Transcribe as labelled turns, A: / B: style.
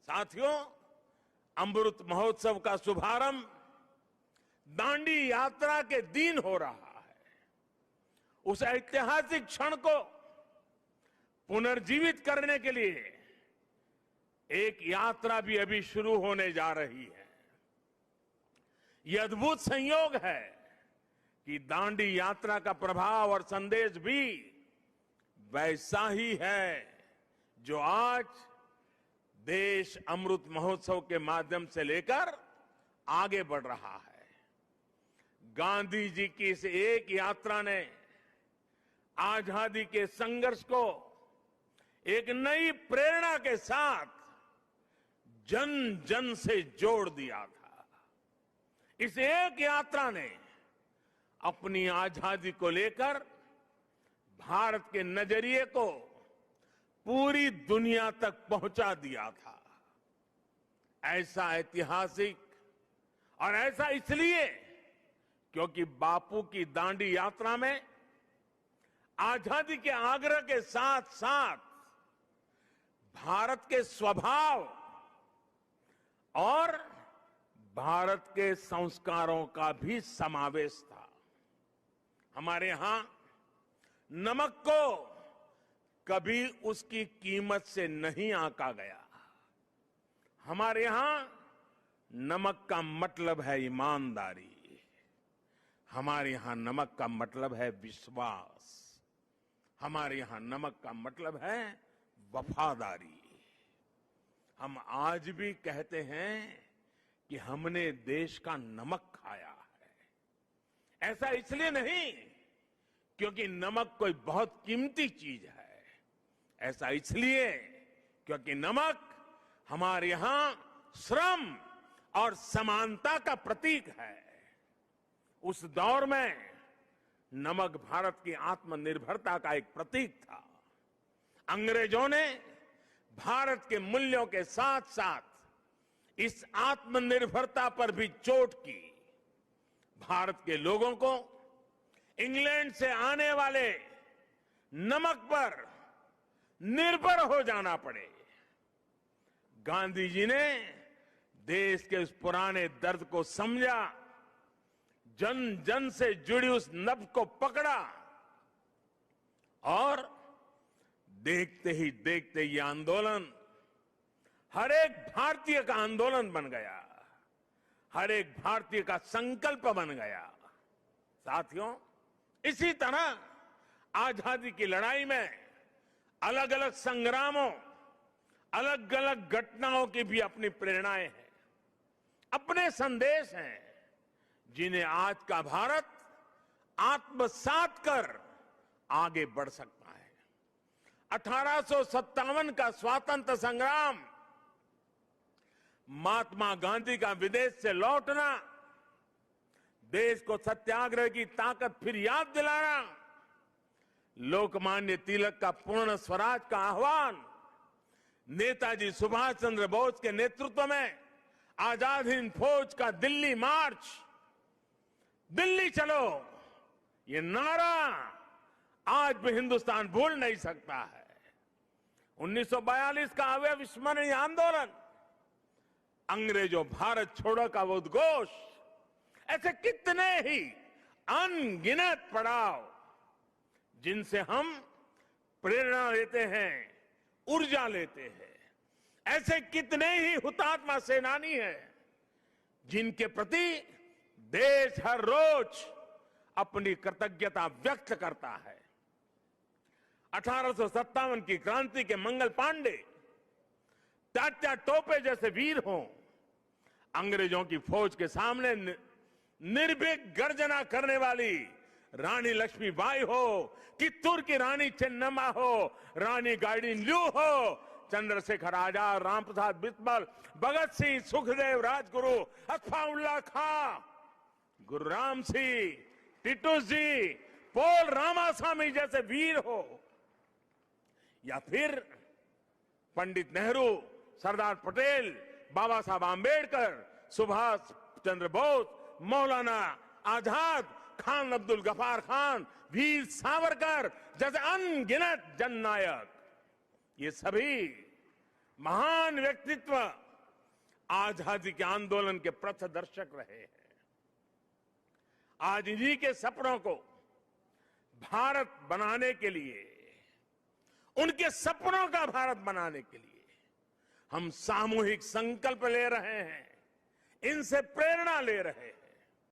A: साथियों, अमृत महोत्सव का शुभारंभ दांडी यात्रा के दिन हो रहा है। उस ऐतिहासिक क्षण को पुनर्जीवित करने के लिए एक यात्रा भी अभी शुरू होने जा रही है। यह अद्भुत संयोग है कि दांडी यात्रा का प्रभाव और संदेश भी वैसा ही है जो आज देश अमृत महोत्सव के माध्यम से लेकर आगे बढ़ रहा है। गांधी जी की इस एक यात्रा ने आजादी के संघर्ष को एक नई प्रेरणा के साथ जन जन से जोड़ दिया था। इस एक यात्रा ने अपनी आजादी को लेकर भारत के नजरिए को पूरी दुनिया तक पहुंचा दिया था। ऐसा ऐतिहासिक और ऐसा इसलिए क्योंकि बापू की दांडी यात्रा में आजादी के आग्रह के साथ साथ भारत के स्वभाव और भारत के संस्कारों का भी समावेश था। हमारे यहां नमक को कभी उसकी कीमत से नहीं आंका गया। हमारे यहां नमक का मतलब है ईमानदारी। हमारे यहां नमक का मतलब है विश्वास। हमारे यहां नमक का मतलब है वफादारी। हम आज भी कहते हैं कि हमने देश का नमक खाया है। ऐसा इसलिए नहीं क्योंकि नमक कोई बहुत कीमती चीज है। ऐसा इसलिए क्योंकि नमक हमारे यहां श्रम और समानता का प्रतीक है। उस दौर में नमक भारत की आत्मनिर्भरता का एक प्रतीक था। अंग्रेजों ने भारत के मूल्यों के साथ साथ इस आत्मनिर्भरता पर भी चोट की। भारत के लोगों को इंग्लैंड से आने वाले नमक पर निर्भर हो जाना पड़े। गांधी जी ने देश के उस पुराने दर्द को समझा, जन जन से जुड़ी उस नब्ज को पकड़ा और देखते ही देखते ये आंदोलन हर एक भारतीय का आंदोलन बन गया, हर एक भारतीय का संकल्प बन गया। साथियों, इसी तरह आजादी की लड़ाई में अलग अलग संग्रामों, अलग अलग घटनाओं की भी अपनी प्रेरणाएं हैं, अपने संदेश हैं, जिन्हें आज का भारत आत्मसात कर आगे बढ़ सकता है। 1857 का स्वातंत्र संग्राम, महात्मा गांधी का विदेश से लौटना, देश को सत्याग्रह की ताकत फिर याद दिलाना, लोकमान्य तिलक का पूर्ण स्वराज का आह्वान, नेताजी सुभाष चंद्र बोस के नेतृत्व में आजाद हिंद फौज का दिल्ली मार्च, दिल्ली चलो, ये नारा आज भी हिंदुस्तान भूल नहीं सकता है। 1942 का अविस्मरणीय आंदोलन, अंग्रेजों भारत छोड़ो का वो उद्घोष, ऐसे कितने ही अनगिनत पड़ाव जिनसे हम प्रेरणा लेते हैं, ऊर्जा लेते हैं। ऐसे कितने ही हुतात्मा सेनानी हैं जिनके प्रति देश हर रोज अपनी कृतज्ञता व्यक्त करता है। 1857 की क्रांति के मंगल पांडे, तात्या टोपे जैसे वीर हों, अंग्रेजों की फौज के सामने निर्भीक गर्जना करने वाली रानी लक्ष्मीबाई हो, कित्तूर की रानी चेन्नम्मा हो, रानी गाइडिनल्यू हो, चंद्रशेखर आजाद, रामप्रसाद बिस्मिल, भगत सिंह, सुखदेव, राजगुरु, अत्फाउल्लाह खां, गुरुराम सिंह, टिटू जी, पोल रामास्वामी जैसे वीर हो, या फिर पंडित नेहरू, सरदार पटेल, बाबा साहब आंबेडकर, सुभाष चंद्र बोस, मौलाना आजाद, खान अब्दुल गफार खान, वीर सावरकर जैसे अनगिनत जननायक, ये सभी महान व्यक्तित्व आजादी के आंदोलन के पथदर्शक रहे हैं। आज इन्हीं के सपनों को भारत बनाने के लिए, उनके सपनों का भारत बनाने के लिए हम सामूहिक संकल्प ले रहे हैं, इनसे प्रेरणा ले रहे हैं।